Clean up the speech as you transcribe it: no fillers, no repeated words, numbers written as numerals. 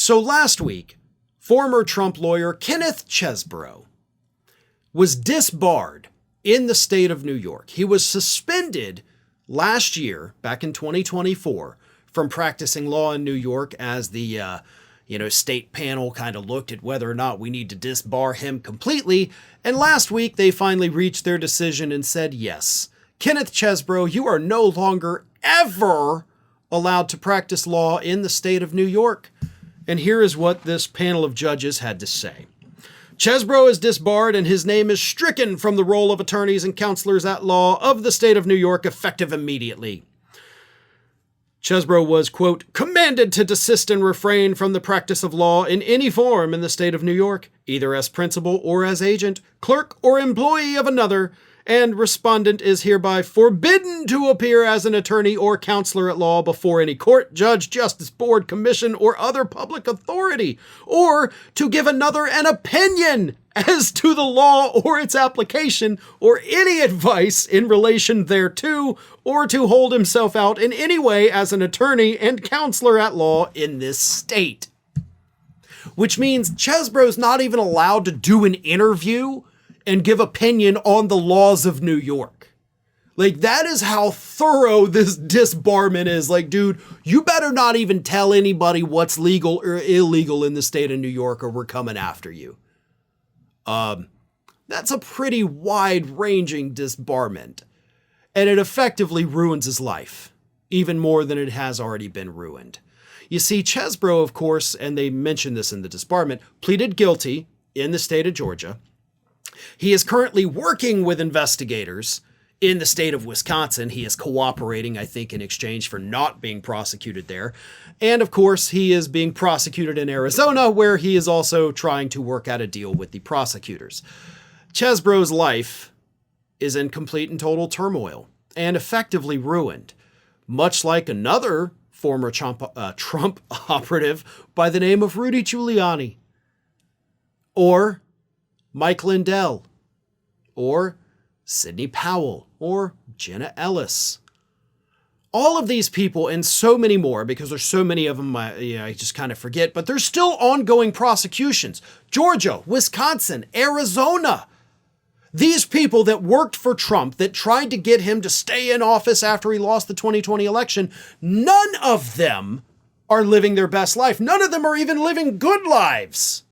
So last week, former Trump lawyer Kenneth Chesebro was disbarred in the state of New York. He was suspended last year, back in 2024, from practicing law in New York as the state panel kind of looked at whether or not we need to disbar him completely. And last week, they finally reached their decision and said, yes, Kenneth Chesebro, you are no longer ever allowed to practice law in the state of New York. And here is what this panel of judges had to say. Chesebro is disbarred and his name is stricken from the roll of attorneys and counselors at law of the state of New York effective immediately. Chesebro was, quote, commanded to desist and refrain from the practice of law in any form in the state of New York, either as principal or as agent, clerk or employee of another, and respondent is hereby forbidden to appear as an attorney or counselor at law before any court, judge, justice, board, commission, or other public authority, or to give another an opinion as to the law or its application, or any advice in relation thereto, or to hold himself out in any way as an attorney and counselor at law in this state. Which means Chesebro's not even allowed to do an interview and give opinion on the laws of New York. Like, that is how thorough this disbarment is. Like, dude, you better not even tell anybody what's legal or illegal in the state of New York or we're coming after you. That's a pretty wide-ranging disbarment. And it effectively ruins his life, even more than it has already been ruined. You see, Chesebro, of course, and they mentioned this in the disbarment, pleaded guilty in the state of Georgia. He is currently working with investigators in the state of Wisconsin. He is cooperating, I think, in exchange for not being prosecuted there. And of course, he is being prosecuted in Arizona, where he is also trying to work out a deal with the prosecutors. Chesebro's life is in complete and total turmoil and effectively ruined, much like another former Trump operative by the name of Rudy Giuliani, or Mike Lindell, or Sidney Powell, or Jenna Ellis. All of these people and so many more, because there's so many of them, I just kind of forget, but there's still ongoing prosecutions. Georgia, Wisconsin, Arizona. These people that worked for Trump, that tried to get him to stay in office after he lost the 2020 election, none of them are living their best life. None of them are even living good lives.